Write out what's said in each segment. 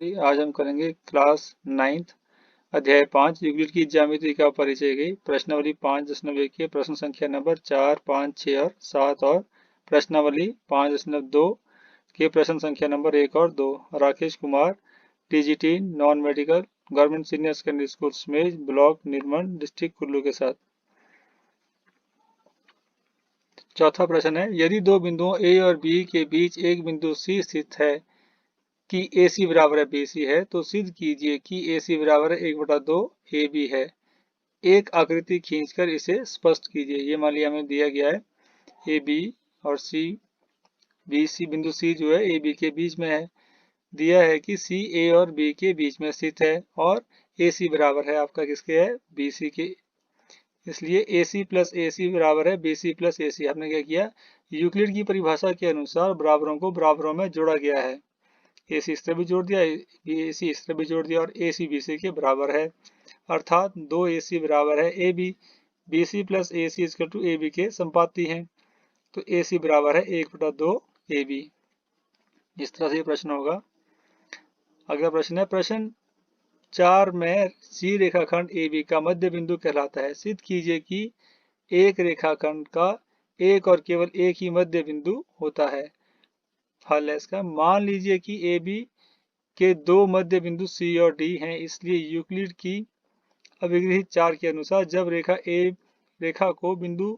आज हम करेंगे क्लास 9th अध्याय 5 यूक्लिड की ज्यामिति का परिचय की प्रश्नावली 5.1 के प्रश्न संख्या नंबर 4, 5, 6 और 7 और प्रश्नावली 5.2 के प्रश्न संख्या नंबर 1 और 2। Rakesh Kumar, TGT non medical, government senior secondary school Samej, block Nirmal, district Kullu के साथ। चौथा प्रश्न है, यदि दो बिंदुओं ए और बी के बीच एक बिंदु सी स्थित है कि AC बराबर है BC है, तो सिद्ध कीजिए कि AC बराबर है 1/2 AB है। एक आकृति खींचकर इसे स्पष्ट कीजिए। ये मान लिया हमें दिया गया है AB और C, BC बिंदु C जो है AB के बीच में है। दिया है कि C A और B के बीच में स्थित है और AC बराबर है आपका किसके है, BC के। इसलिए AC प्लस AC बराबर है BC प्लस AC। हमने क्या किया, यूक्लिड की परिभाषा के अनुसार बराबरों को बराबरों में जोड़ा गया है। AC इस तरह भी जोड़ दिया, AC इस तरह भी जोड़ दिया और AC BC के बराबर है, अर्थात 2 AC बराबर है AB। BC plus AC equal to AB के संपाती हैं, तो AC बराबर है 1/2 AB। इस तरह से ये प्रश्न होगा। अगला प्रश्न है, प्रश्न 4 में C रेखाखंड AB का मध्य बिंदु कहलाता है। सिद्ध कीजिए कि एक रेखाखंड का एक और केवल एक ही मध्य बिंदु होता है। हल है इसका, मान लीजिए कि AB के दो मध्य बिंदु C और D हैं, इसलिए यूक्लिड की अभिगृहित चार के अनुसार जब रेखा को बिंदु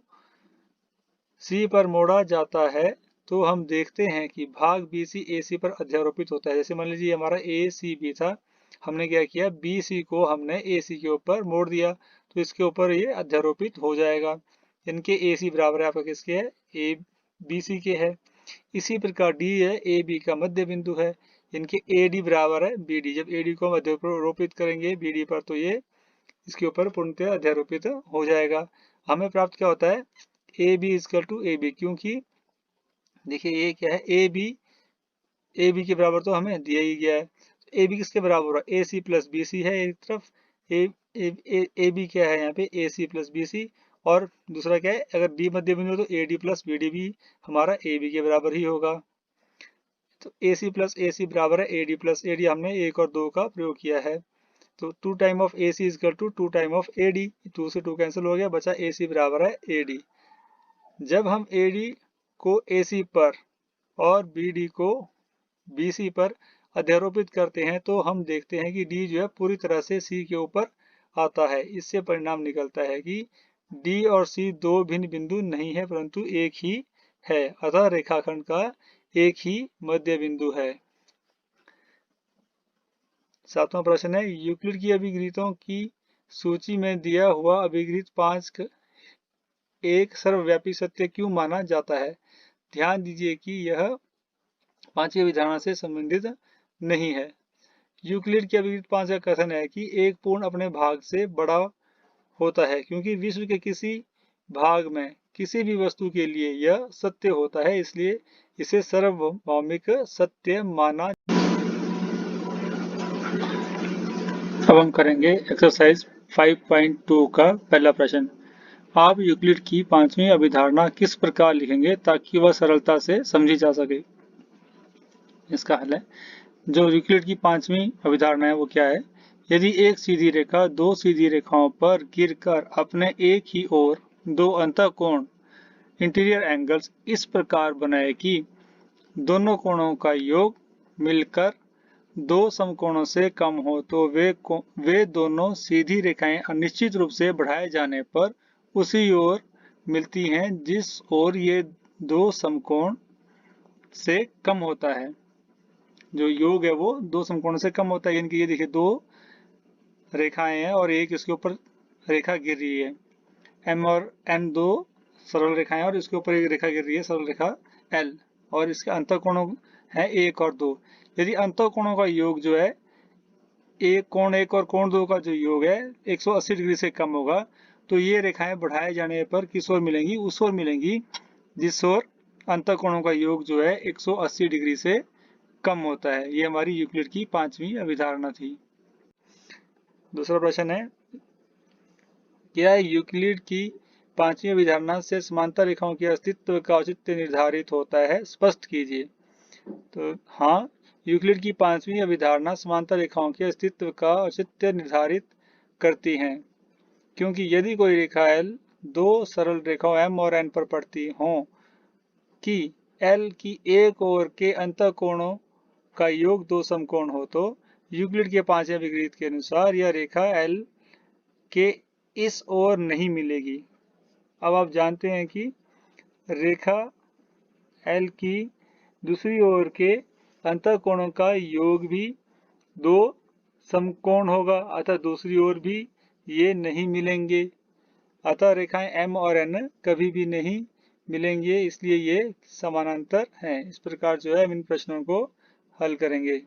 C पर मोड़ा जाता है तो हम देखते हैं कि भाग BC AC पर अध्यारोपित होता है। जैसे मान लीजिए हमारा ACB था, हमने क्या किया, BC को हमने AC के ऊपर मोड़ दिया तो इसके ऊपर ये अध्यारोपित हो जाएगा। इनके AC बराबर है आपका किसके है, BC के है। इसी प्रकार D है AB का मध्य बिंदु है, इनके AD बराबर है BD। जब AD को अध्यारोपित करेंगे BD पर तो ये इसके ऊपर पूर्णतः अध्यारोपित हो जाएगा। हमें प्राप्त क्या होता है, AB इक्वल टू AB, क्योंकि देखिए ये क्या है, AB के बराबर तो हमें दिया ही गया है। AB किसके बराबर हो रहा है, AC प्लस BC है एक तरफ, AB क्या है यहाँ पे, AC प्लस BC, और दूसरा क्या है, अगर D मध्य बिंदु तो AD प्लस BD भी हमारा AB के बराबर ही होगा। तो AC प्लस AC बराबर है AD प्लस AD, हमने 1 और 2 का प्रयोग किया है। तो 2 time of AC equal to 2 time of AD, 2 से 2 कैंसिल हो गया, बचा AC बराबर है AD। जब हम AD को AC पर और BD को BC पर अध्यारोपित करते हैं तो हम देखते हैं कि D जो है पूरी तरह से C के ऊपर आता है। इससे परिणाम निकलता है कि D और C दो भिन्न बिंदु नहीं है परंतु एक ही है, अतः रेखाखंड का एक ही मध्य बिंदु है। सातवां प्रश्न है, यूक्लिड की अभिगृहितों की सूची में दिया हुआ अभिगृहित 5 एक सर्वव्यापी सत्य क्यों माना जाता है। ध्यान दीजिए कि यह पांचवी अभिधारणा से संबंधित नहीं है। यूक्लिड की अभिगृहित 5 का कथन है कि एक पूर्ण अपने भाग से बड़ा होता है, क्योंकि विश्व के किसी भाग में किसी भी वस्तु के लिए यह सत्य होता है, इसलिए इसे सार्वभौमिक सत्य माना। अब हम करेंगे एक्सरसाइज 5.2 का पहला प्रश्न। आप यूक्लिड की पांचवी अभिधारणा किस प्रकार लिखेंगे ताकि वह सरलता से समझी जा सके। इसका हल है, जो यूक्लिड की पांचवी अभिधारणा है वो क्या है, यदि एक सीधी रेखा दो सीधी रेखाओं पर गिरकर अपने एक ही ओर दो अंतःकोण इंटीरियर एंगल्स इस प्रकार बनाए कि दोनों कोणों का योग मिलकर दो समकोणों से कम हो तो वे दोनों सीधी रेखाएं अनिश्चित रूप से बढ़ाए जाने पर उसी ओर मिलती हैं जिस ओर ये दो समकोण से कम होता है। जो योग है वो दो समकोणों से कम होता है, यानी कि ये देखिए दो रेखाएं हैं और एक इसके ऊपर रेखा गिर रही है, M और N दो सरल रेखाएं और इसके ऊपर एक रेखा गिर रही है सरल रेखा L, और इसके अंतःकोण है 1 और 2। यदि अंतःकोणों का योग जो है एक कोण 1 और कोण 2 का जो योग है 180 डिग्री से कम होगा तो ये रेखाएं बढ़ाए जाने पर किस ओर मिलेंगी, उस ओर मिलेंगी जिस ओर अंतःकोणों का योग जो है 180 डिग्री से कम होता है। ये हमारी यूक्लिड की पांचवी अभिधारणा थी। दूसरा प्रश्न है, क्या यूक्लिड की पांचवी अभिधारणा से समांतर रेखाओं के अस्तित्व का औचित्य निर्धारित होता है, स्पष्ट कीजिए। तो हाँ, यूक्लिड की पांचवी अभिधारणा समांतर रेखाओं के अस्तित्व का औचित्य निर्धारित करती है, क्योंकि यदि कोई रेखा L दो सरल रेखाओं M और N पर पड़ती हो कि L की एक ओर के अंतःकोणों का योग दो समकोण हो, तो यूक्लिड के पांचवें विपरीत के अनुसार यह रेखा L के इस ओर नहीं मिलेगी। अब आप जानते हैं कि रेखा L की दूसरी ओर के अंतःकोणों का योग भी दो समकोण होगा, अतः दूसरी ओर भी ये नहीं मिलेंगे। अतः रेखाएं M और N कभी भी नहीं मिलेंगे, इसलिए ये समानांतर हैं। इस प्रकार जो है हम इन प्रश्नों को हल करेंगे।